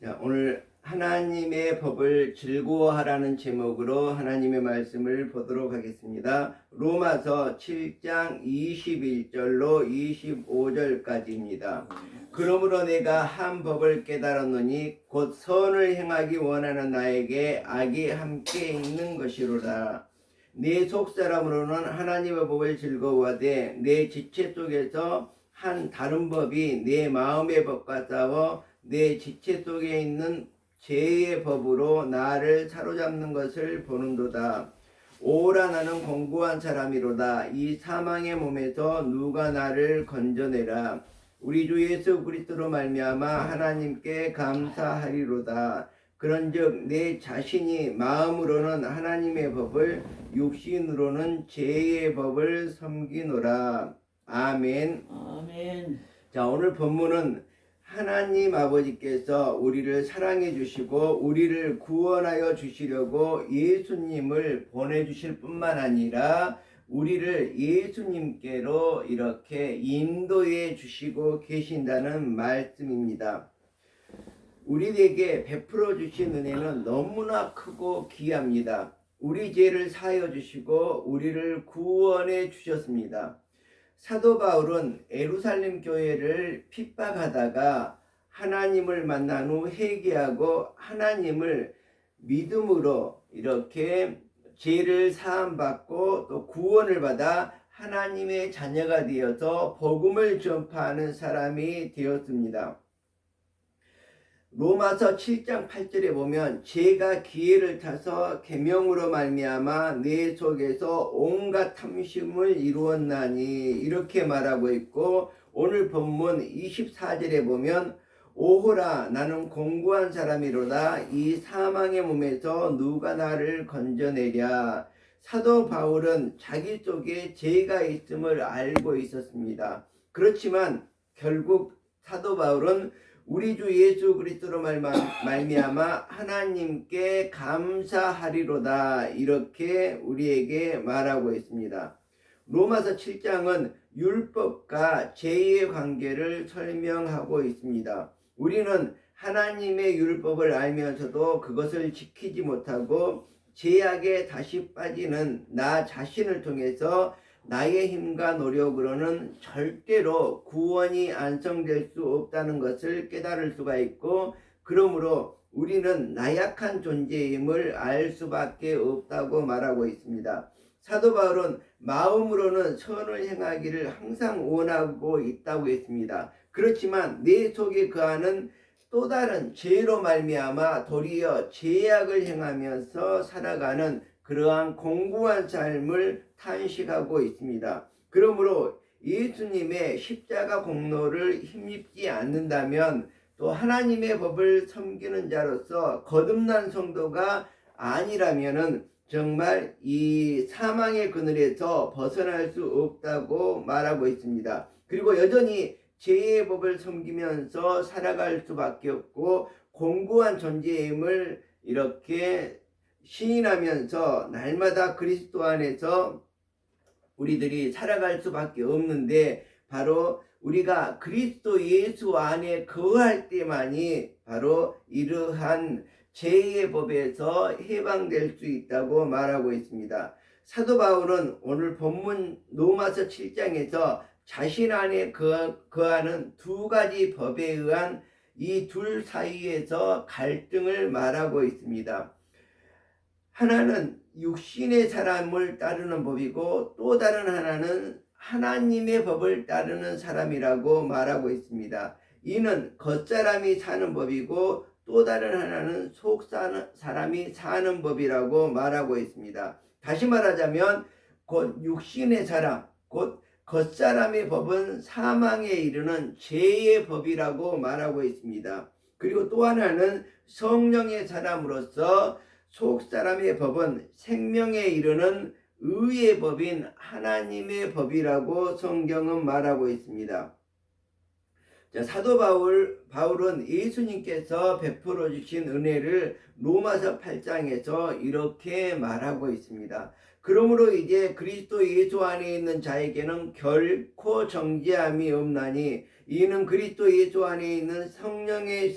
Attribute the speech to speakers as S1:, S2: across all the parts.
S1: 자, 오늘 하나님의 법을 즐거워하라는 제목으로 하나님의 말씀을 보도록 하겠습니다. 로마서 7장 21절로 25절까지입니다. 그러므로 내가 한 법을 깨달았노니 곧 선을 행하기 원하는 나에게 악이 함께 있는 것이로다. 내 속사람으로는 하나님의 법을 즐거워하되 내 지체 속에서 한 다른 법이 내 마음의 법과 싸워 내 지체 속에 있는 죄의 법으로 나를 사로잡는 것을 보는도다. 오라 나는 공고한 사람이로다. 이 사망의 몸에서 누가 나를 건져내라. 우리 주 예수 그리스도로 말미암아 하나님께 감사하리로다. 그런즉 내 자신이 마음으로는 하나님의 법을 육신으로는 죄의 법을 섬기노라. 아멘.
S2: 아멘.
S1: 자, 오늘 본문은 하나님 아버지께서 우리를 사랑해 주시고 우리를 구원하여 주시려고 예수님을 보내주실 뿐만 아니라 우리를 예수님께로 이렇게 인도해 주시고 계신다는 말씀입니다. 우리에게 베풀어 주신 은혜는 너무나 크고 귀합니다. 우리 죄를 사하여 주시고 우리를 구원해 주셨습니다. 사도 바울은 예루살렘 교회를 핍박하다가 하나님을 만난 후 회개하고 하나님을 믿음으로 이렇게 죄를 사함받고 또 구원을 받아 하나님의 자녀가 되어서 복음을 전파하는 사람이 되었습니다. 로마서 7장 8절에 보면 죄가 기회를 타서 계명으로 말미암아 내 속에서 온갖 탐심을 이루었나니 이렇게 말하고 있고, 오늘 본문 24절에 보면 오호라 나는 공고한 사람이로다. 이 사망의 몸에서 누가 나를 건져내랴. 사도 바울은 자기 속에 죄가 있음을 알고 있었습니다. 그렇지만 결국 사도 바울은 우리 주 예수 그리스도로 말미암아 하나님께 감사하리로다 이렇게 우리에게 말하고 있습니다. 로마서 7장은 율법과 죄의 관계를 설명하고 있습니다. 우리는 하나님의 율법을 알면서도 그것을 지키지 못하고 죄악에 다시 빠지는 나 자신을 통해서 나의 힘과 노력으로는 절대로 구원이 완성될 수 없다는 것을 깨달을 수가 있고, 그러므로 우리는 나약한 존재임을 알 수밖에 없다고 말하고 있습니다. 사도 바울은 마음으로는 선을 행하기를 항상 원하고 있다고 했습니다. 그렇지만 내 속에 거하는 또 다른 죄로 말미암아 도리어 죄악을 행하면서 살아가는 그러한 공고한 삶을 탄식하고 있습니다. 그러므로 예수님의 십자가 공로를 힘입지 않는다면 또 하나님의 법을 섬기는 자로서 거듭난 성도가 아니라면은 정말 이 사망의 그늘에서 벗어날 수 없다고 말하고 있습니다. 그리고 여전히 죄의 법을 섬기면서 살아갈 수밖에 없고 공고한 존재임을 이렇게 시인하면서 날마다 그리스도 안에서 우리들이 살아갈 수밖에 없는데, 바로 우리가 그리스도 예수 안에 거할 때만이 바로 이러한 죄의 법에서 해방될 수 있다고 말하고 있습니다. 사도 바울은 오늘 본문 로마서 7장에서 자신 안에 거하는 두 가지 법에 의한 이 둘 사이에서 갈등을 말하고 있습니다. 하나는 육신의 사람을 따르는 법이고 또 다른 하나는 하나님의 법을 따르는 사람이라고 말하고 있습니다. 이는 겉사람이 사는 법이고 또 다른 하나는 속 사람이 사는 법이라고 말하고 있습니다. 다시 말하자면 곧 육신의 사람, 곧 겉사람의 법은 사망에 이르는 죄의 법이라고 말하고 있습니다. 그리고 또 하나는 성령의 사람으로서 속 사람의 법은 생명에 이르는 의의 법인 하나님의 법이라고 성경은 말하고 있습니다. 자, 사도 바울은 예수님께서 베풀어 주신 은혜를 로마서 8장에서 이렇게 말하고 있습니다. 그러므로 이제 그리스도 예수 안에 있는 자에게는 결코 정죄함이 없나니 이는 그리스도 예수 안에 있는 성령의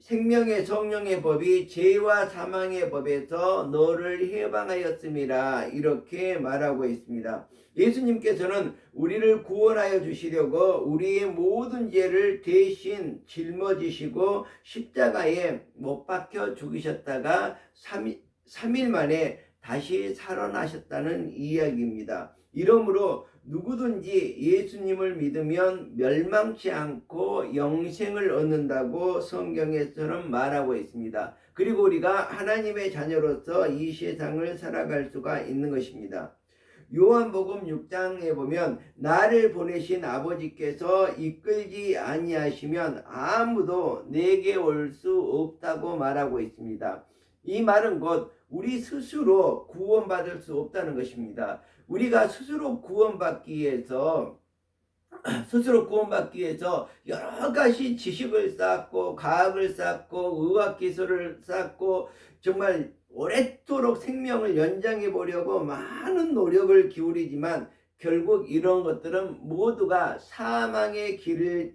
S1: 생명의 성령의 법이 죄와 사망의 법에서 너를 해방하였음이라 이렇게 말하고 있습니다. 예수님께서는 우리를 구원하여 주시려고 우리의 모든 죄를 대신 짊어지시고 십자가에 못 박혀 죽으셨다가 3일 만에 다시 살아나셨다는 이야기입니다. 이러므로 누구든지 예수님을 믿으면 멸망치 않고 영생을 얻는다고 성경에서는 말하고 있습니다. 그리고 우리가 하나님의 자녀로서 이 세상을 살아갈 수가 있는 것입니다. 요한복음 6장에 보면 나를 보내신 아버지께서 이끌지 아니하시면 아무도 내게 올 수 없다고 말하고 있습니다. 이 말은 곧 우리 스스로 구원받을 수 없다는 것입니다. 우리가 스스로 구원받기 위해서 여러 가지 지식을 쌓고 과학을 쌓고 의학기술을 쌓고 정말 오랫도록 생명을 연장해 보려고 많은 노력을 기울이지만 결국 이런 것들은 모두가 사망의 길일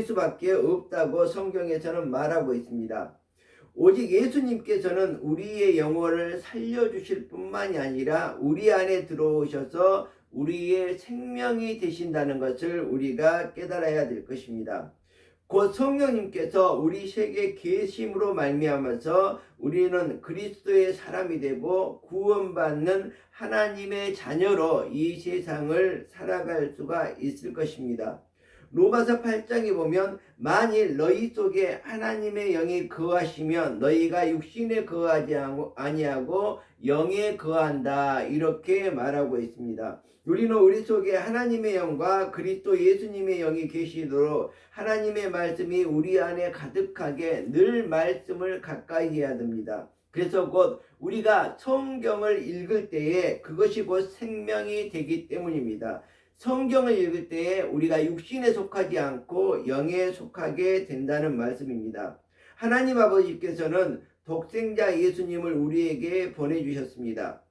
S1: 수밖에 없다고 성경에서는 말하고 있습니다. 오직 예수님께서는 우리의 영혼을 살려주실 뿐만이 아니라 우리 안에 들어오셔서 우리의 생명이 되신다는 것을 우리가 깨달아야 될 것입니다. 곧 성령님께서 우리 세계 계심으로 말미암아서 우리는 그리스도의 사람이 되고 구원받는 하나님의 자녀로 이 세상을 살아갈 수가 있을 것입니다. 로마서 8장에 보면 만일 너희 속에 하나님의 영이 거하시면 너희가 육신에 거하지 아니하고 영에 거한다 이렇게 말하고 있습니다. 우리는 우리 속에 하나님의 영과 그리스도 예수님의 영이 계시도록 하나님의 말씀이 우리 안에 가득하게 늘 말씀을 가까이 해야 됩니다. 그래서 곧 우리가 성경을 읽을 때에 그것이 곧 생명이 되기 때문입니다. 성경을 읽을 때에 우리가 육신에 속하지 않고 영에 속하게 된다는 말씀입니다. 하나님 아버지께서는 독생자 예수님을 우리에게 보내주셨습니다.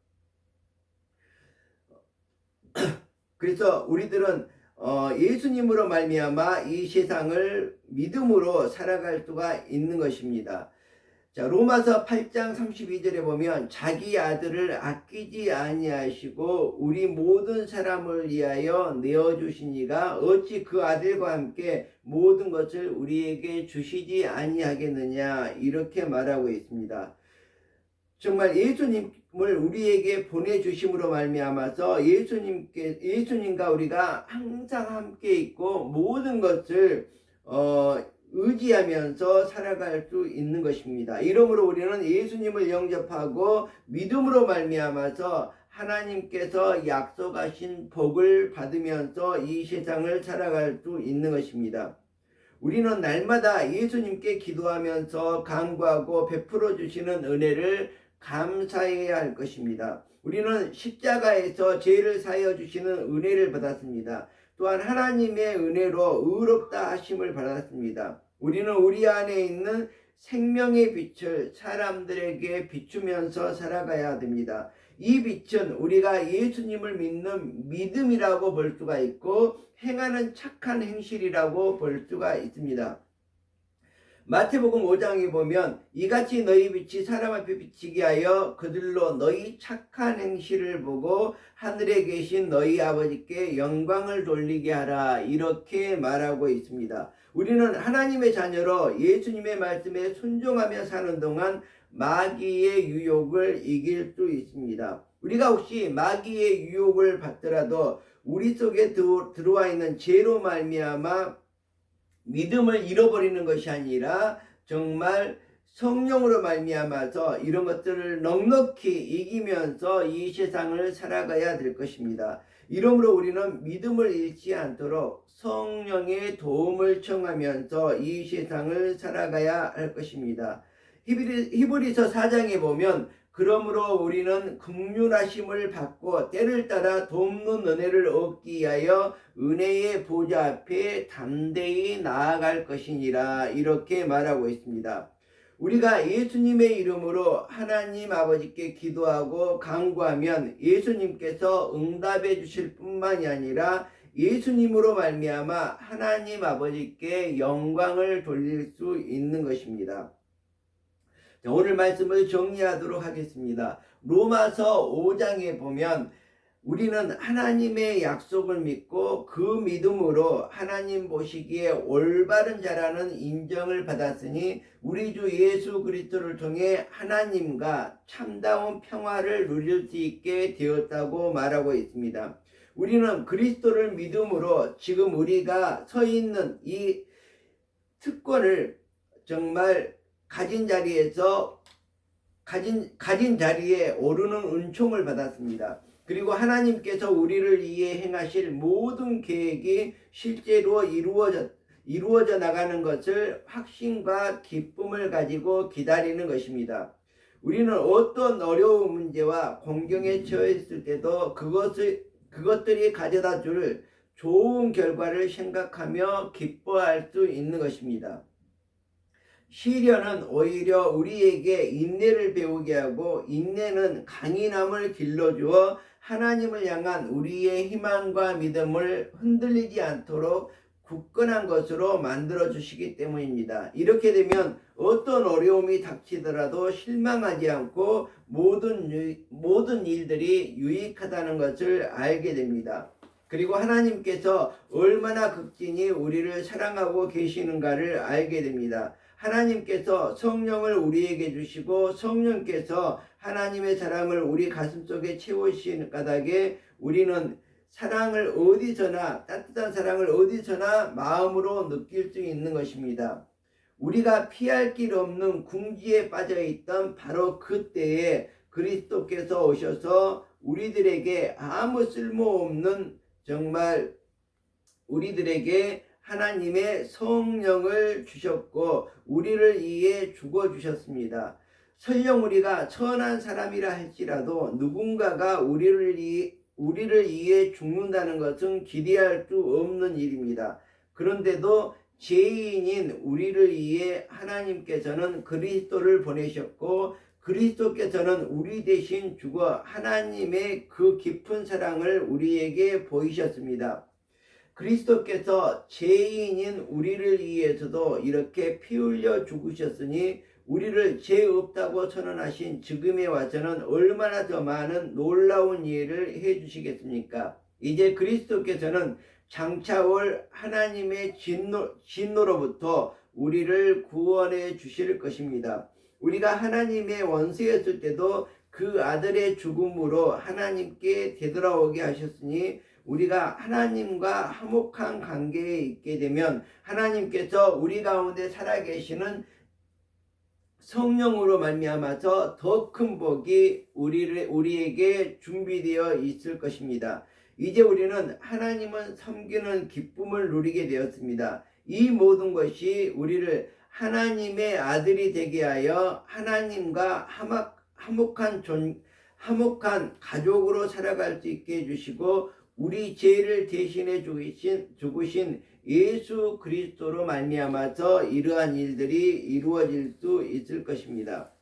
S1: 그래서 우리들은 예수님으로 말미암아 이 세상을 믿음으로 살아갈 수가 있는 것입니다. 자, 로마서 8장 32절에 보면 자기 아들을 아끼지 아니하시고 우리 모든 사람을 위하여 내어주신 이가 어찌 그 아들과 함께 모든 것을 우리에게 주시지 아니하겠느냐 이렇게 말하고 있습니다. 정말 예수님을 우리에게 보내주심으로 말미암아서 예수님과 우리가 항상 함께 있고 모든 것을 의지하면서 살아갈 수 있는 것입니다. 이러므로 우리는 예수님을 영접하고 믿음으로 말미암아서 하나님께서 약속하신 복을 받으면서 이 세상을 살아갈 수 있는 것입니다. 우리는 날마다 예수님께 기도하면서 간구하고 베풀어 주시는 은혜를 감사해야 할 것입니다. 우리는 십자가에서 죄를 사하여 주시는 은혜를 받았습니다. 또한 하나님의 은혜로 의롭다 하심을 받았습니다. 우리는 우리 안에 있는 생명의 빛을 사람들에게 비추면서 살아가야 됩니다. 이 빛은 우리가 예수님을 믿는 믿음이라고 볼 수가 있고 행하는 착한 행실이라고 볼 수가 있습니다. 마태복음 5장에 보면 이같이 너희 빛이 사람 앞에 비치게 하여 그들로 너희 착한 행실을 보고 하늘에 계신 너희 아버지께 영광을 돌리게 하라 이렇게 말하고 있습니다. 우리는 하나님의 자녀로 예수님의 말씀에 순종하며 사는 동안 마귀의 유혹을 이길 수 있습니다. 우리가 혹시 마귀의 유혹을 받더라도 우리 속에 들어와 있는 죄로 말미암아 믿음을 잃어버리는 것이 아니라 정말 성령으로 말미암아서 이런 것들을 넉넉히 이기면서 이 세상을 살아가야 될 것입니다. 이러므로 우리는 믿음을 잃지 않도록 성령의 도움을 청하면서 이 세상을 살아가야 할 것입니다. 히브리서 4장에 보면 그러므로 우리는 긍휼하심을 받고 때를 따라 돕는 은혜를 얻기 위하여 은혜의 보좌 앞에 담대히 나아갈 것이니라 이렇게 말하고 있습니다. 우리가 예수님의 이름으로 하나님 아버지께 기도하고 간구하면 예수님께서 응답해 주실 뿐만이 아니라 예수님으로 말미암아 하나님 아버지께 영광을 돌릴 수 있는 것입니다. 자, 오늘 말씀을 정리하도록 하겠습니다. 로마서 5장에 보면 우리는 하나님의 약속을 믿고 그 믿음으로 하나님 보시기에 올바른 자라는 인정을 받았으니 우리 주 예수 그리스도를 통해 하나님과 참다운 평화를 누릴 수 있게 되었다고 말하고 있습니다. 우리는 그리스도를 믿음으로 지금 우리가 서 있는 이 특권을 정말 가진 자리에 오르는 은총을 받았습니다. 그리고 하나님께서 우리를 위해 행하실 모든 계획이 실제로 이루어져 나가는 것을 확신과 기쁨을 가지고 기다리는 것입니다. 우리는 어떤 어려운 문제와 공경에 처했을 때도 그것들이 가져다 줄 좋은 결과를 생각하며 기뻐할 수 있는 것입니다. 시련은 오히려 우리에게 인내를 배우게 하고 인내는 강인함을 길러주어 하나님을 향한 우리의 희망과 믿음을 흔들리지 않도록 굳건한 것으로 만들어 주시기 때문입니다. 이렇게 되면 어떤 어려움이 닥치더라도 실망하지 않고 모든 일들이 유익하다는 것을 알게 됩니다. 그리고 하나님께서 얼마나 극진히 우리를 사랑하고 계시는가를 알게 됩니다. 하나님께서 성령을 우리에게 주시고 성령께서 하나님의 사랑을 우리 가슴속에 채우시는 까닭에 우리는 사랑을 어디서나 따뜻한 사랑을 어디서나 마음으로 느낄 수 있는 것입니다. 우리가 피할 길 없는 궁지에 빠져 있던 바로 그때에 그리스도께서 오셔서 우리들에게 아무 쓸모없는 정말 우리들에게 하나님의 성령을 주셨고 우리를 위해 죽어주셨습니다. 설령 우리가 선한 사람이라 할지라도 누군가가 우리를 위해 죽는다는 것은 기대할 수 없는 일입니다. 그런데도 죄인인 우리를 위해 하나님께서는 그리스도를 보내셨고 그리스도께서는 우리 대신 죽어 하나님의 그 깊은 사랑을 우리에게 보이셨습니다. 그리스도께서 죄인인 우리를 위해서도 이렇게 피 흘려 죽으셨으니 우리를 죄 없다고 선언하신 지금에 와서는 얼마나 더 많은 놀라운 일을 해주시겠습니까? 이제 그리스도께서는 장차 올 하나님의 진노로부터 우리를 구원해 주실 것입니다. 우리가 하나님의 원수였을 때도 그 아들의 죽음으로 하나님께 되돌아오게 하셨으니 우리가 하나님과 화목한 관계에 있게 되면 하나님께서 우리 가운데 살아계시는 성령으로 말미암아서 더 큰 복이 우리에게 준비되어 있을 것입니다. 이제 우리는 하나님을 섬기는 기쁨을 누리게 되었습니다. 이 모든 것이 우리를 하나님의 아들이 되게 하여 하나님과 화목한 가족으로 살아갈 수 있게 해주시고 우리 죄를 대신해 죽으신 예수 그리스도로 말미암아서 이러한 일들이 이루어질 수 있을 것입니다.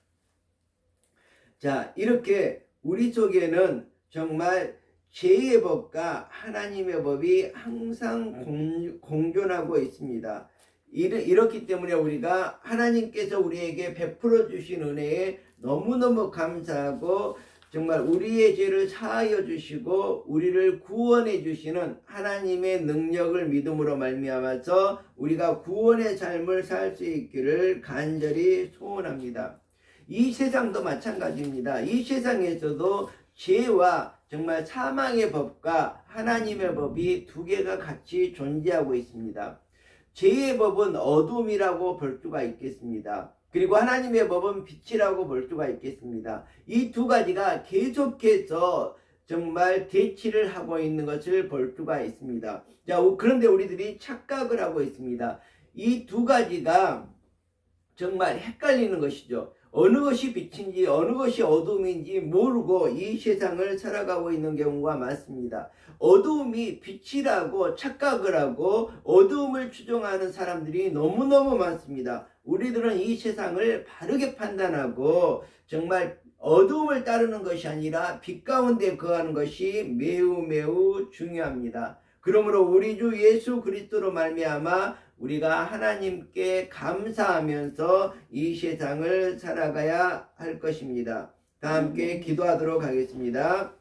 S1: 자, 이렇게 우리 속에는 정말 죄의 법과 하나님의 법이 항상 공존하고 있습니다. 이렇기 때문에 우리가 하나님께서 우리에게 베풀어 주신 은혜에 너무너무 감사하고 정말 우리의 죄를 사하여 주시고 우리를 구원해 주시는 하나님의 능력을 믿음으로 말미암아서 우리가 구원의 삶을 살 수 있기를 간절히 소원합니다. 이 세상도 마찬가지입니다. 이 세상에서도 죄와 정말 사망의 법과 하나님의 법이 두 개가 같이 존재하고 있습니다. 죄의 법은 어둠이라고 볼 수가 있겠습니다. 그리고 하나님의 법은 빛이라고 볼 수가 있겠습니다. 이 두 가지가 계속해서 정말 대치를 하고 있는 것을 볼 수가 있습니다. 자, 그런데 우리들이 착각을 하고 있습니다. 이 두 가지가 정말 헷갈리는 것이죠. 어느 것이 빛인지 어느 것이 어둠인지 모르고 이 세상을 살아가고 있는 경우가 많습니다. 어둠이 빛이라고 착각을 하고 어둠을 추종하는 사람들이 너무너무 많습니다. 우리들은 이 세상을 바르게 판단하고 정말 어둠을 따르는 것이 아니라 빛 가운데 거하는 것이 매우 중요합니다. 그러므로 우리 주 예수 그리스도로 말미암아 우리가 하나님께 감사하면서 이 세상을 살아가야 할 것입니다. 다 함께 기도하도록 하겠습니다.